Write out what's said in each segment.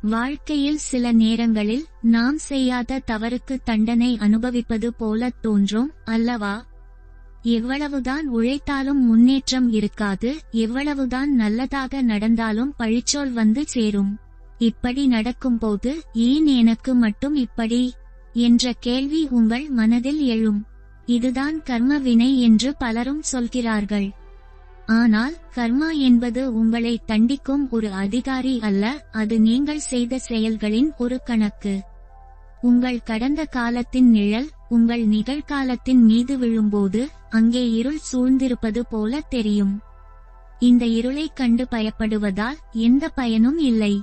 வாழ்க்கையில் சில நேரங்களில் நாம் செய்யாத தவறுக்கு தண்டனை அனுபவிப்பது போல தோன்றும் அல்லவா? எவ்வளவுதான் உழைத்தாலும் முன்னேற்றம் இருக்காது, எவ்வளவுதான் நல்லதாக நடந்தாலும் பழிச்சொல் வந்து சேரும். இப்படி நடக்கும்போது ஏன் எனக்கு மட்டும் இப்படி என்ற கேள்வி உங்கள் மனதில் எழும். இதுதான் கர்ம வினை என்று பலரும் சொல்கிறார்கள். ஆனால் கர்மா என்பது உங்களை தண்டிக்கும் ஒரு அதிகாரி அல்ல, அது நீங்கள் செய்த செயல்களின் ஒரு கணக்கு. உங்கள் கடந்த காலத்தின் நிழல் உங்கள் நிகழ்காலத்தின் மீது விழும்போது அங்கே இருள் சூழ்ந்திருப்பது போல தெரியும். இந்த இருளைக் கண்டு பயப்படுவதால் எந்த பயனும் இல்லை.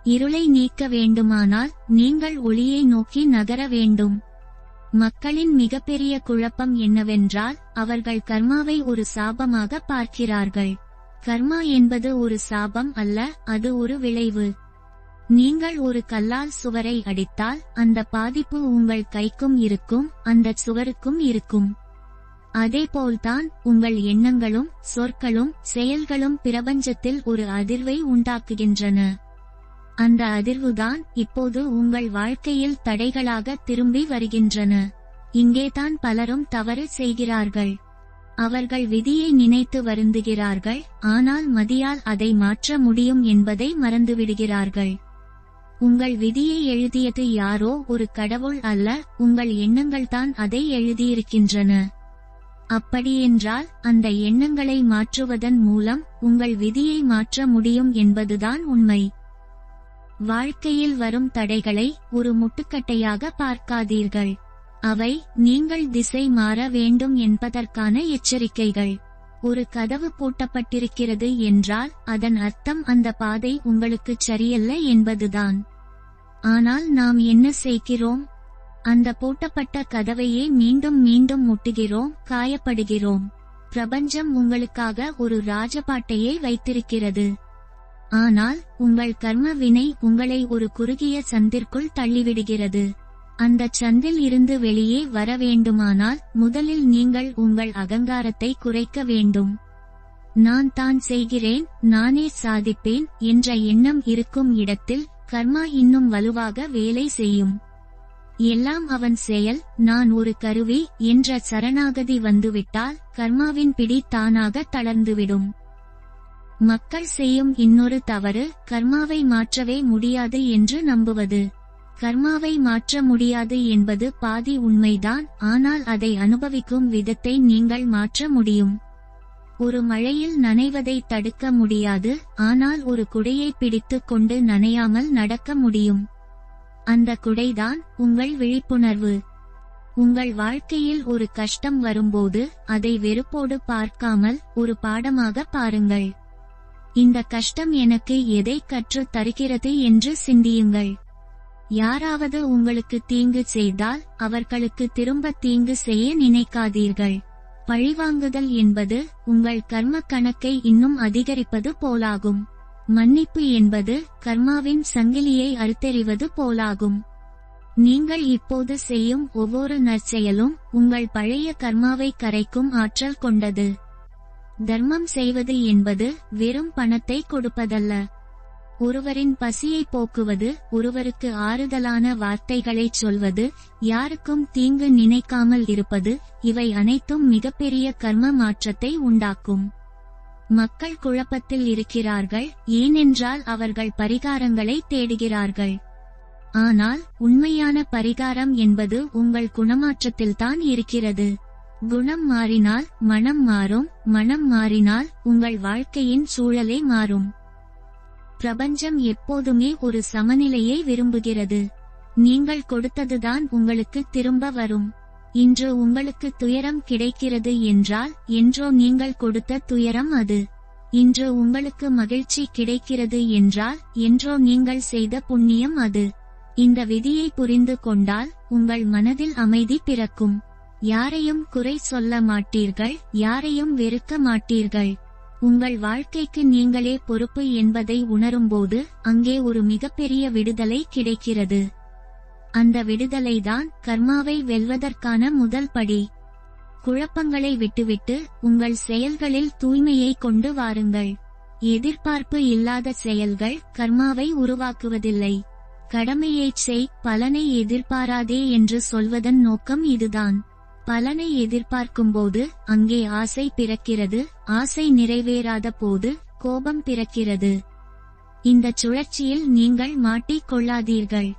இருளை நீக்க வேண்டுமானால் நீங்கள் ஒளியை நோக்கி நகர வேண்டும். மக்களின் மிகப்பெரிய குழப்பம் என்னவென்றால் அவர்கள் கர்மாவை ஒரு சாபமாக பார்க்கிறார்கள். கர்மா என்பது ஒரு சாபம் அல்ல, அது ஒரு விளைவு. நீங்கள் ஒரு கல்லால் சுவரை அடித்தால் அந்த பாதிப்பு உங்கள் கைக்கும் இருக்கும், அந்த சுவருக்கும் இருக்கும். அதேபோல்தான் உங்கள் எண்ணங்களும் சொற்களும் செயல்களும் பிரபஞ்சத்தில் ஒரு அதிர்வை உண்டாக்குகின்றன. அந்த அதிர்வுதான் இப்போது உங்கள் வாழ்க்கையில் தடைகளாக திரும்பி வருகின்றன. இங்கேதான் பலரும் தவறு செய்கிறார்கள். அவர்கள் விதியை நினைத்து வருந்துகிறார்கள், ஆனால் மதியால் அதை மாற்ற முடியும் என்பதை மறந்துவிடுகிறார்கள். உங்கள் விதியை எழுதியது யாரோ ஒரு கடவுள் அல்ல, உங்கள் எண்ணங்கள்தான் அதை எழுதியிருக்கின்றன. அப்படியென்றால் அந்த எண்ணங்களை மாற்றுவதன் மூலம் உங்கள் விதியை மாற்ற முடியும் என்பதுதான் உண்மை. வாழ்க்கையில் வரும் தடைகளை ஒரு முட்டுக்கட்டையாக பார்க்காதீர்கள். அவை நீங்கள் திசை மாற வேண்டும் என்பதற்கான எச்சரிக்கைகள். ஒரு கதவு பூட்டப்பட்டிருக்கிறது என்றால் அதன் அர்த்தம் அந்த பாதை உங்களுக்கு சரியல்ல என்பதுதான். ஆனால் நாம் என்ன செய்கிறோம்? அந்த பூட்டப்பட்ட கதவையே மீண்டும் மீண்டும் முட்டுகிறோம், காயப்படுகிறோம். பிரபஞ்சம் உங்களுக்காக ஒரு ராஜபாட்டையை வைத்திருக்கிறது. ஆனால் உங்கள் கர்ம வினை உங்களை ஒரு குறுகிய சந்திற்குள் தள்ளிவிடுகிறது. அந்த சந்தில் இருந்து வெளியே வர வேண்டுமானால் முதலில் நீங்கள் உங்கள் அகங்காரத்தை குறைக்க வேண்டும். நான் தான் செய்கிறேன், நானே சாதிப்பேன் என்ற எண்ணம் இருக்கும் இடத்தில் கர்மா இன்னும் வலுவாக வேலை செய்யும். எல்லாம் அவன் செயல், நான் ஒரு கருவி என்ற சரணாகதி வந்துவிட்டால் கர்மாவின் பிடி தானாக தளர்ந்துவிடும். மக்கள் செய்யும் இன்னொரு தவறு கர்மாவை மாற்றவே முடியாது என்று நம்புவது. கர்மாவை மாற்ற முடியாது என்பது பாதி உண்மைதான், ஆனால் அதை அனுபவிக்கும் விதத்தை நீங்கள் மாற்ற முடியும். ஒரு மழையில் நனைவதை தடுக்க முடியாது, ஆனால் ஒரு குடையை பிடித்துக் கொண்டு நனையாமல் நடக்க முடியும். அந்த குடைதான் உங்கள் விழிப்புணர்வு. உங்கள் வாழ்க்கையில் ஒரு கஷ்டம் வரும்போது அதை வெறுப்போடு பார்க்காமல் ஒரு பாடமாக பாருங்கள். இந்த கஷ்டம் எனக்கு எதை கற்றுத் தருகிறது என்று சிந்தியுங்கள். யாராவது உங்களுக்கு தீங்கு செய்தால் அவர்களுக்கு திரும்ப தீங்கு செய்ய நினைக்காதீர்கள். பழிவாங்குதல் என்பது உங்கள் கர்ம கணக்கை இன்னும் அதிகரிப்பது போலாகும். மன்னிப்பு என்பது கர்மாவின் சங்கிலியை அறுத்தெறிவது போலாகும். நீங்கள் இப்போது செய்யும் ஒவ்வொரு நற்செயலும் உங்கள் பழைய கர்மாவை கரைக்கும் ஆற்றல் கொண்டது. தர்மம் செய்வது என்பது வெறும் பணத்தை கொடுப்பதல்ல. ஒருவரின் பசியை போக்குவது, ஒருவருக்கு ஆறுதலான வார்த்தைகளைச் சொல்வது, யாருக்கும் தீங்கு நினைக்காமல் இருப்பது, இவை அனைத்தும் மிகப்பெரிய கர்ம மாற்றத்தை உண்டாக்கும். மக்கள் குழப்பத்தில் இருக்கிறார்கள், ஏனென்றால் அவர்கள் பரிகாரங்களை தேடுகிறார்கள். ஆனால் உண்மையான பரிகாரம் என்பது உங்கள் குணமாற்றத்தில்தான் இருக்கிறது. குணம் மாறினால் மனம் மாறும், மனம் மாறினால் உங்கள் வாழ்க்கையின் சூழலே மாறும். பிரபஞ்சம் எப்போதுமே ஒரு சமநிலையை விரும்புகிறது. நீங்கள் கொடுத்ததுதான் உங்களுக்கு திரும்ப வரும். இன்று உங்களுக்கு துயரம் கிடைக்கிறது என்றால் என்றோ நீங்கள் கொடுத்த துயரம் அது. இன்று உங்களுக்கு மகிழ்ச்சி கிடைக்கிறது என்றால் என்றோ நீங்கள் செய்த புண்ணியம் அது. இந்த விதியை புரிந்து கொண்டால் உங்கள் மனதில் அமைதி பிறக்கும். யாரையும் குறை சொல்ல மாட்டீர்கள், யாரையும் வெறுக்க மாட்டீர்கள். உங்கள் வாழ்க்கைக்கு நீங்களே பொறுப்பு என்பதை உணரும்போது அங்கே ஒரு மிகப்பெரிய விடுதலை கிடைக்கிறது. அந்த விடுதலைதான் கர்மாவை வெல்வதற்கான முதல் படி. குழப்பங்களை விட்டுவிட்டு உங்கள் செயல்களில் தூய்மையை கொண்டு வாருங்கள். எதிர்பார்ப்பு இல்லாத செயல்கள் கர்மாவை உருவாக்குவதில்லை. கடமையைச் செய், பலனை எதிர்பாராதே என்று சொல்வதன் நோக்கம் இதுதான். பலனை எதிர்பார்க்கும்போது அங்கே ஆசை பிறக்கிறது, ஆசை நிறைவேறாத போது கோபம் பிறக்கிறது. இந்த சுழற்சியில் நீங்கள் மாட்டிக் கொள்ளாதீர்கள்.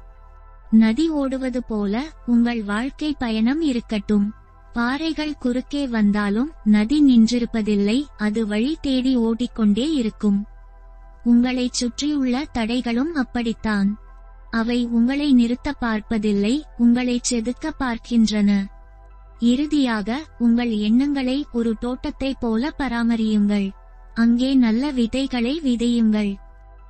நதி ஓடுவது போல உங்கள் வாழ்க்கை பயணம் இருக்கட்டும். பாறைகள் குறுக்கே வந்தாலும் நதி நின்றிருப்பதில்லை, அது வழி தேடி ஓடிக்கொண்டே இருக்கும். உங்களைச் சுற்றியுள்ள தடைகளும் அப்படித்தான். அவை உங்களை நிறுத்த பார்ப்பதில்லை, உங்களைச் செதுக்க பார்க்கின்றன. இறுதியாக உங்கள் எண்ணங்களை ஒரு தோட்டத்தைப் போல பராமரியுங்கள். அங்கே நல்ல விதைகளை விதையுங்கள்.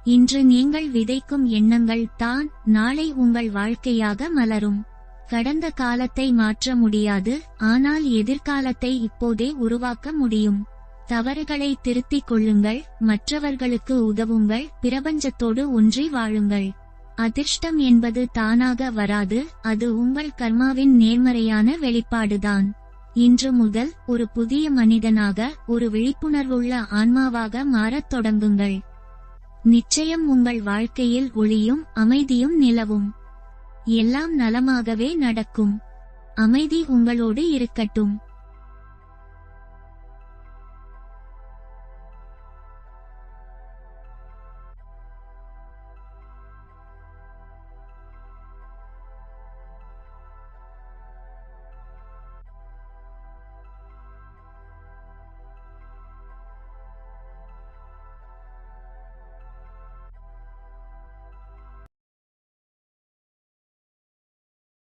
இன்று நீங்கள் விதைக்கும் எண்ணங்கள் தான் நாளை உங்கள் வாழ்க்கையாக மலரும். கடந்த காலத்தை மாற்ற முடியாது, ஆனால் எதிர்காலத்தை இப்போதே உருவாக்க முடியும். தவறுகளை திருத்திக் கொள்ளுங்கள், மற்றவர்களுக்கு உதவுங்கள், பிரபஞ்சத்தோடு ஒன்றி வாழுங்கள். அதிர்ஷ்டம் என்பது தானாக வராது, அது உங்கள் கர்மாவின் நேர்மறையான வெளிப்பாடுதான். இன்று முதல் ஒரு புதிய மனிதனாக, ஒரு விழிப்புணர்வுள்ள ஆன்மாவாக மாறத் தொடங்குங்கள். நிச்சயம் உங்கள் வாழ்க்கையில் ஒளியும் அமைதியும் நிலவும். எல்லாம் நலமாகவே நடக்கும். அமைதி உங்களோடு இருக்கட்டும்.